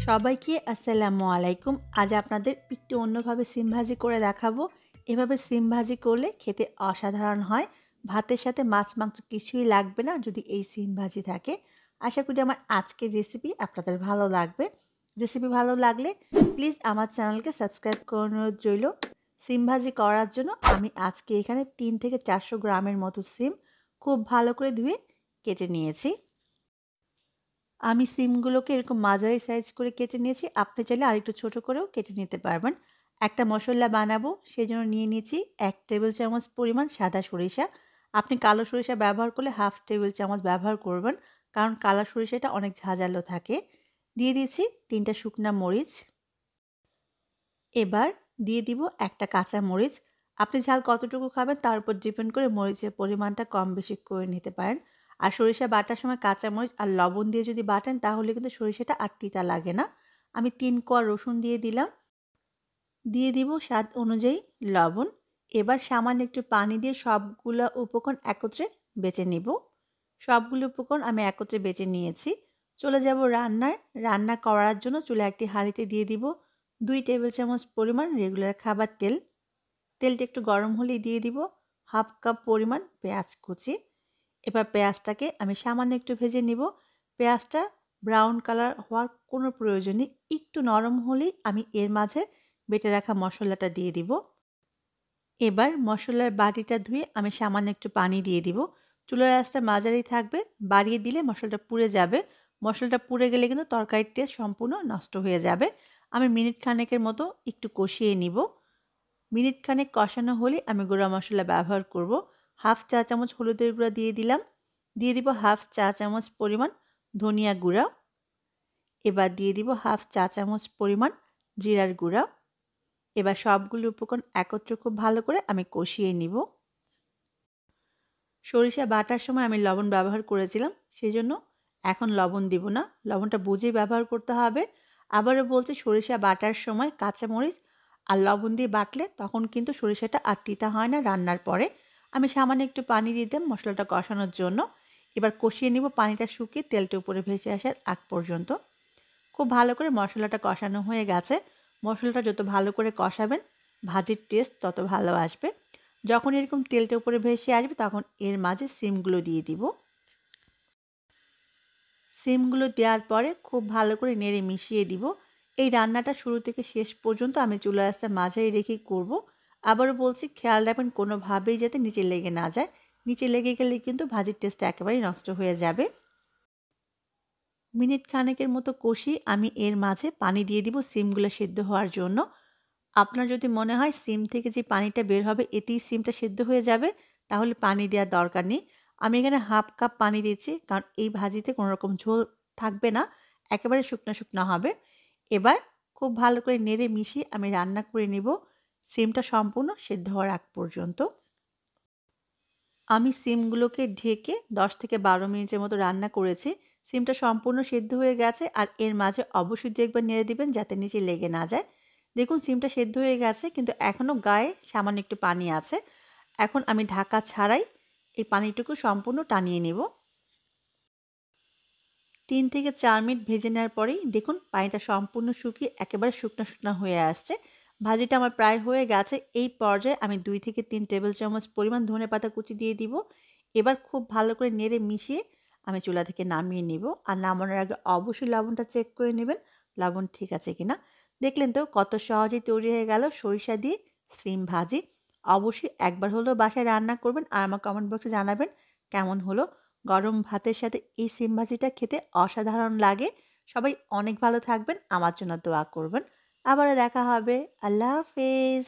সবাইকে আসসালামু আলাইকুম। আজ আপনাদের একটু অন্যভাবে সিম ভাজি করে দেখাবো। এভাবে সিম ভাজি করলে খেতে অসাধারণ হয়। ভাতের সাথে মাছ মাংস কিছুই লাগবে না যদি এই সিম ভাজি থাকে। আশা করি আমার আজকের রেসিপি আপনাদের ভালো লাগবে। রেসিপি ভালো লাগলে প্লিজ আমার চ্যানেলকে সাবস্ক্রাইব করে অনুরোধ রইল। সিম ভাজি করার জন্য আমি আজকে এখানে 3 থেকে 400 গ্রামের মতো সিম খুব ভালো করে ধুয়ে কেটে নিয়েছি। আমি সিমগুলোকে এরকম মাঝারি সাইজ করে কেটে নিয়েছি। আপনি চাইলে আরেকটু ছোট করেও কেটে নিতে পারবেন। একটা মসল্লা বানাবো, সেজন্য নিয়ে নিয়েছি 1 টেবিল চামচ পরিমাণ সাদা সরিষা। আপনি কালো সরিষা ব্যবহার করলে হাফ টেবিল চামচ ব্যবহার করবেন, কারণ কালো সরিষাটা অনেক ঝাঁঝালো থাকে। দিয়ে দিয়েছি 3 টা শুকনা মরিচ। এবার দিয়ে দিব একটা কাঁচা মরিচ। আপনি ঝাল কতটুকু খাবেন তার উপর ডিপেন্ড করে মরিচের পরিমাণটা কম বেশি করে নিতে পারেন। আর সরিষা বাটার সময় কাঁচা মরিচ আর লবণ দিয়ে যদি বাটেন তাহলে কিন্তু সরিষাটা আর তিতা লাগে না। আমি 3 কোয়া রসুন দিয়ে দিলাম। দিয়ে দিব স্বাদ অনুযায়ী লবণ। এবার সামান্য একটু পানি দিয়ে সবগুলা উপকরণ একত্রে বেটে নিব। সবগুলো উপকরণ আমি একত্রে বেটে নিয়েছি। চলে যাব রান্নায়। রান্না করার জন্য চুলায় একটি হাঁড়িতে দিয়ে দিব 2 টেবিল চামচ পরিমাণ রেগুলার খাবার তেল। তেলটা একটু গরম হলেই দিয়ে দিব হাফ কাপ পরিমাণ পেঁয়াজ কুচি। এবার পেঁয়াজটাকে আমি সামান্য একটু ভেজে নিব। পেঁয়াজটা ব্রাউন কালার হওয়ার কোনো প্রয়োজন নেই। একটু নরম হলেই আমি এর মাঝে বেটে রাখা মশলাটা দিয়ে দিব। এবার মশলার বাটিটা ধুয়ে আমি সামান্য একটু পানি দিয়ে দিব। চুলার আঁচটা মাঝারি থাকবে, বাড়িয়ে দিলে মশলাটা পুড়ে যাবে। মশলাটা পুড়ে গেলে কিন্তু তরকারির টেস্ট সম্পূর্ণ নষ্ট হয়ে যাবে। আমি মিনিট খানেকের মতো একটু কষিয়ে নিব। মিনিট খানেক কষানো হলে আমি গুঁড়া মশলা ব্যবহার করব। হাফ চা চামচ হলুদের গুঁড়া দিয়ে দিলাম। দিয়ে দিব হাফ চা চামচ পরিমাণ ধনিয়া গুঁড়া। এবার দিয়ে দিব হাফ চা চামচ পরিমাণ জিরার গুঁড়া। এবার সবগুলো উপকরণ একত্রে খুব ভালো করে আমি কষিয়ে নিব। সরিষা বাটার সময় আমি লবণ ব্যবহার করেছিলাম, সেজন্য এখন লবণ দিব না। লবণটা বুঝে ব্যবহার করতে হবে। আবারও বলছি, সরিষা বাটার সময় কাঁচামরিচ আর লবণ দিয়ে বাটলে তখন কিন্তু সরিষাটা আর তিতা হয় না রান্নার পরে। আমি সামান্য একটু পানি দিয়ে দিলাম মশলাটা কষানোর জন্য। এবার কষিয়ে নিব পানিটা শুকিয়ে তেলটা উপরে ভেসে আসার আগ পর্যন্ত। খুব ভালো করে মশলাটা কষানো হয়ে গেছে। মশলাটা যত ভালো করে কষাবেন ভাজির টেস্ট তত ভালো আসবে। যখন এরকম তেলটা উপরে ভেসে আসবে তখন এর মাঝে সিমগুলো দিয়ে দিব। সিমগুলো দেওয়ার পরে খুব ভালো করে নেড়ে মিশিয়ে দিব। এই রান্নাটা শুরু থেকে শেষ পর্যন্ত আমি চুলার আঁচটা মাঝারি রেখেই করব। আবারও বলছি, খেয়াল রাখবেন কোনোভাবেই যাতে নিচে লেগে না যায়। নিচে লেগে গেলে কিন্তু ভাজির টেস্টটা একেবারেই নষ্ট হয়ে যাবে। মিনিট খানেকের মতো কষিয়ে আমি এর মাঝে পানি দিয়ে দিব সিমগুলো সেদ্ধ হওয়ার জন্য। আপনার যদি মনে হয় সিম থেকে যে পানিটা বের হবে এতেই সিমটা সেদ্ধ হয়ে যাবে, তাহলে পানি দেওয়ার দরকার নেই। আমি এখানে হাফ কাপ পানি দিচ্ছি, কারণ এই ভাজিতে কোনো রকম ঝোল থাকবে না, একেবারে শুকনা শুকনা হবে। এবার খুব ভালো করে নেড়ে মিশিয়ে আমি রান্না করে নেব সিমটা সম্পূর্ণ সেদ্ধ হওয়ার আগ পর্যন্ত। আমি সিমগুলোকে ঢেকে 10 থেকে 12 মিনিটের মতো রান্না করেছি। সিমটা সম্পূর্ণ সেদ্ধ হয়ে গেছে, আর এর মাঝে অবশ্যই 2 একবার নেড়ে দিবেন যাতে নিচে লেগে না যায়। দেখুন সিমটা সেদ্ধ হয়ে গেছে, কিন্তু এখনও গায়ে সামান্য একটু পানি আছে। এখন আমি ঢাকা ছাড়াই এই পানিটুকু সম্পূর্ণ টানিয়ে নেব। 3 থেকে 4 মিনিট ভেজে নেওয়ার পরেই দেখুন পানিটা সম্পূর্ণ শুকিয়ে একেবারে শুকনো শুকনো হয়ে আসছে। ভাজিটা আমার প্রায় হয়ে গেছে। এই পর্যায়ে আমি 2 থেকে 3 টেবিল চামচ পরিমাণ ধনেপাতা কুচি দিয়ে দিব। এবার খুব ভালো করে নেড়ে মিশিয়ে আমি চুলা থেকে নামিয়ে নিব। আর নামানোর আগে অবশ্যই লবণটা চেক করে নেবেন, লবণ ঠিক আছে কিনা। দেখলেন তো কত সহজেই তৈরি হয়ে গেল সরিষা দিয়ে সিম ভাজি। অবশ্যই একবার হলেও বাসায় রান্না করবেন আর আমার কমেন্ট বক্সে জানাবেন কেমন হলো। গরম ভাতের সাথে এই সিম ভাজিটা খেতে অসাধারণ লাগে। সবাই অনেক ভালো থাকবেন, আমার জন্য দোয়া করবেন। আবারও দেখা হবে। আল্লাহ হাফেজ।